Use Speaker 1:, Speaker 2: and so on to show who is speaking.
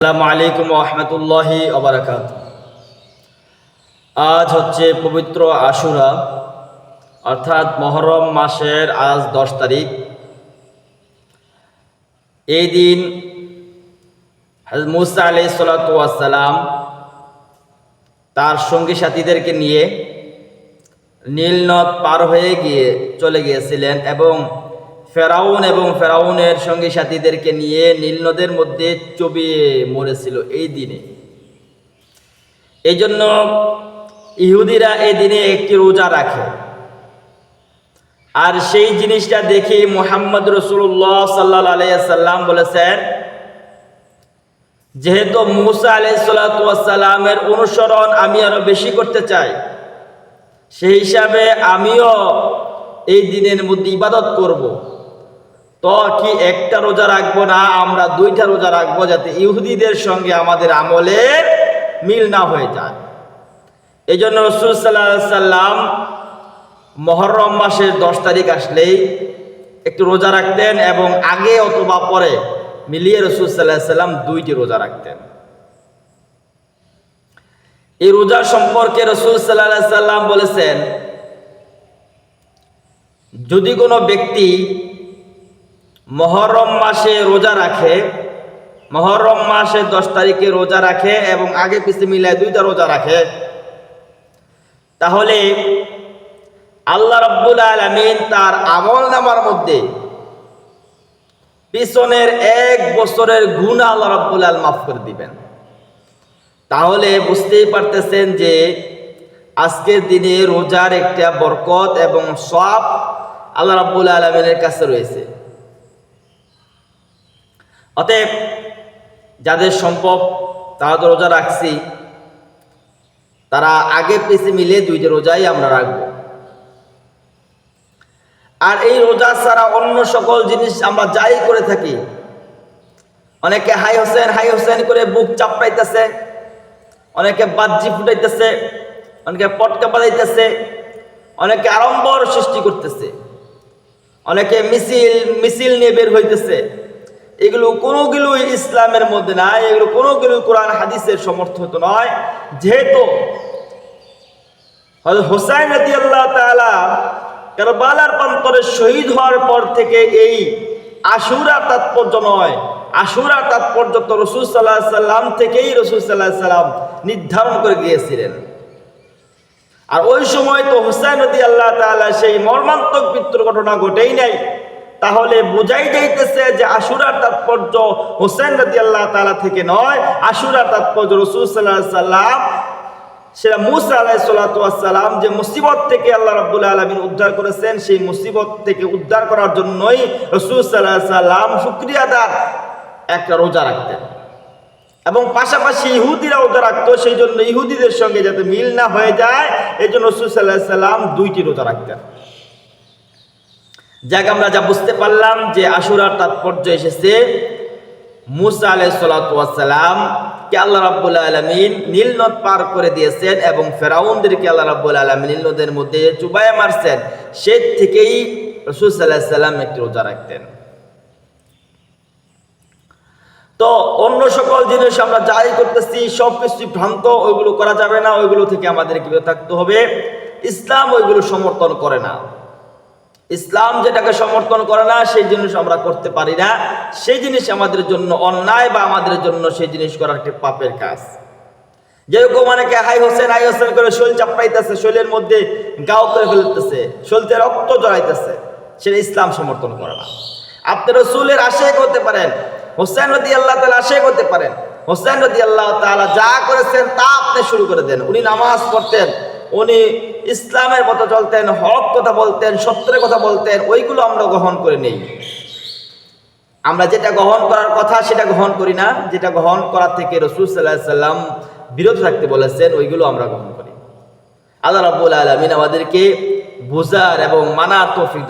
Speaker 1: আসসালামু আলাইকুম ওয়া রাহমাতুল্লাহি ওয়া বারাকাতুহু। আজ হচ্ছে পবিত্র আশুরা, অর্থাৎ মুহররম মাসের আজ 10 তারিখ। এই দিন হযরত মুসা আলাইহিস সালাতু ওয়াস সালাম তার সঙ্গী সাথীদেরকে নিয়ে নীল নদ পার হয়ে চলে গিয়েছিলেন এবং ফেরাউনের সঙ্গী সাথীদেরকে নিয়ে নীল নদের মধ্যে চুবিয়ে মরেছিল এই দিনে। এই জন্য ইহুদিরা এই দিনে একটি রোজা রাখে। আর সেই জিনিসটা দেখে মুহাম্মদ রাসূলুল্লাহ সাল্লাল্লাহু আলাইহি সাল্লাম বলেছেন, যেহেতু মুসা আলাইহিস সালাতু ওয়াস সালামের অনুসরণ আমি আরো বেশি করতে চাই, সেই হিসাবে আমিও এই দিনের মধ্যে ইবাদত করব। তো কি একটা রোজা রাখবো না, আমরা 2টা রোজা রাখবো, যাতে ইহুদিদের সঙ্গে আমাদের আমলের মিল না হয়ে যায়। এই জন্য রাসূল সাল্লাল্লাহু আলাইহি সাল্লাম মুহররম মাসের 10 তারিখ আসলেই একটু রোজা রাখতেন এবং আগে অথবা পরে মিলিয়ে রাসূল সাল্লাল্লাহু আলাইহি সাল্লাম 2টি রোজা রাখতেন। এই রোজা সম্পর্কে রাসূল সাল্লাল্লাহু আলাইহি সাল্লাম বলেছেন, যদি কোনো ব্যক্তি মুহররম মাসে রোজা রাখে, মুহররম মাসে 10 তারিখে রোজা রাখে এবং আগে পিছে মিলায় 2টা রোজা রাখে, তাহলে আল্লাহ রাব্বুল আলামিন তার আমলনামার মধ্যে পিছনের 1 বছরের গুনাহ আল্লাহ রাব্বুল আলামিন মাফ করে দিবেন। তাহলে বুঝতেই পারতেছেন যে আজকের দিনে রোজার একটা বরকত এবং সওয়াব আল্লাহ রাব্বুল আলামিনের কাছে রয়েছে। অতএব যাদের সম্ভব তারা তো রোজা রাখছি, তারা আগে পিছে মিলে 2টা রোজাই আমরা রাখবো। আর এই রোজা ছাড়া অন্য সকল জিনিস আমরা যাই করে থাকি, অনেকে হাই হোসেন করে বুক চাপড়াইতেছে, অনেকে বাজ্জি ফুটাইতেছে, অনেকে পটকা বাজাইতেছে, অনেকে আড়ম্বর সৃষ্টি করতেছে, অনেকে মিছিল নিয়ে বের হইতেছে। এগুলো কোনোগুলোই ইসলামের মধ্যে নাই, এগুলো কোনোগুলো কোরআন হাদিসের সমর্থিত নয়। যেহেতু হযরত হুসাইন রাদিয়াল্লাহু তাআলা কারবালার প্রান্তরে শহীদ হওয়ার পর থেকে এই আশুরা তাৎপর্য নয়, আশুরা তাৎপর্য তো রাসূল সাল্লাল্লাহু আলাইহি সাল্লাম থেকেই রাসূল সাল্লাল্লাহু আলাইহি সাল্লাম নির্ধারণ করে গিয়েছিলেন। আর ওই সময় তো হুসাইন রাদিয়াল্লাহু তাআলা সেই মর্মান্তিক মৃত্যুর ঘটনা ঘটেই নাই। তাহলে বোঝাই যাইতেছে যে আশুরার তাৎপর্য হুসাইন রাদিয়াল্লাহু তাআলা থেকে নয়, আশুরার তাৎপর্য রাসূল সাল্লাল্লাহু আলাইহি সাল্লাম, সেটা মুসা আলাইহিস সালাতু ওয়াস সালাম যে মুসিবত থেকে আল্লাহ রাব্বুল আলামিন উদ্ধার করেছেন, সেই মুসিবত থেকে উদ্ধার করার জন্যই রাসূল সাল্লাল্লাহু আলাইহি সাল্লাম শুকরিয়াদার একটা রোজা রাখতেন এবং পাশাপাশি ইহুদিরা রোজা রাখতো। সেই জন্য ইহুদিদের সঙ্গে যাতে মিল না হয়ে যায়, এই জন্য রাসূল সাল্লাল্লাহু আলাইহি সাল্লাম 2টি রোজা রাখতেন। যাক, আমরা যা বুঝতে পারলাম যে আশুরার তাৎপর্য এসেছে মুসা আলাইহিস সালাতু ওয়াস সালাম কে আল্লাহ রাব্বুল আলামিন নীল নদ পার করে দিয়েছেন এবং ফেরাউনদেরকে আল্লাহ রাব্বুল আলামিন নীল নদের মধ্যে চুবাইয়া মারছেন। সে থেকেই রাসূল সাল্লাল্লাহু আলাইহি সাল্লাম একটি রোজা রাখতেন। তো অন্য সকল জিনিস আমরা যাই করতেছি সবকিছু ভ্রান্ত, ওইগুলো করা যাবে না, ওইগুলো থেকে আমাদের বিরত থাকতে হবে। ইসলাম ওইগুলো সমর্থন করে না। ইসলাম যেটাকে সমর্থন করে না সেই জিনিস আমরা করতে পারি না, সেই জিনিস আমাদের জন্য অন্যায় বা আমাদের জন্য সেই জিনিস করা একটি পাপের কাজ। যেরকম অনেকে হাই হোসেন করে শরীর চাপড়াইতেছে, শরীরের মধ্যে গাও করে ফেলতেছে, শরীরে রক্ত জড়াইতেছে, সেটা ইসলাম সমর্থন করে না। আপনি রাসূলের আশিক হতে পারেন, হুসাইন রাদিয়াল্লাহু তাআলা আশিক হতে পারেন, হুসাইন রাদিয়াল্লাহু তাআলা যা করেছেন তা আপনি শুরু করে দেন। উনি নামাজ পড়তেন, উনি ইসলামের পথে চলতেন, হক কথা বলতেন, সত্যের কথা বলতেন, ওইগুলো আমরা গ্রহণ করে নেই। আমরা যেটা গ্রহণ করার কথা সেটা গ্রহণ করি না, যেটা গ্রহণ করার থেকে রাসূল সাল্লাল্লাহু আলাইহি সাল্লাম বিরত থাকতে বলেছেন ওইগুলো আমরা গ্রহণ করি। আল্লাহ রাব্বুল আলামিন আমাদেরকে বুঝার এবং মানার তৌফিক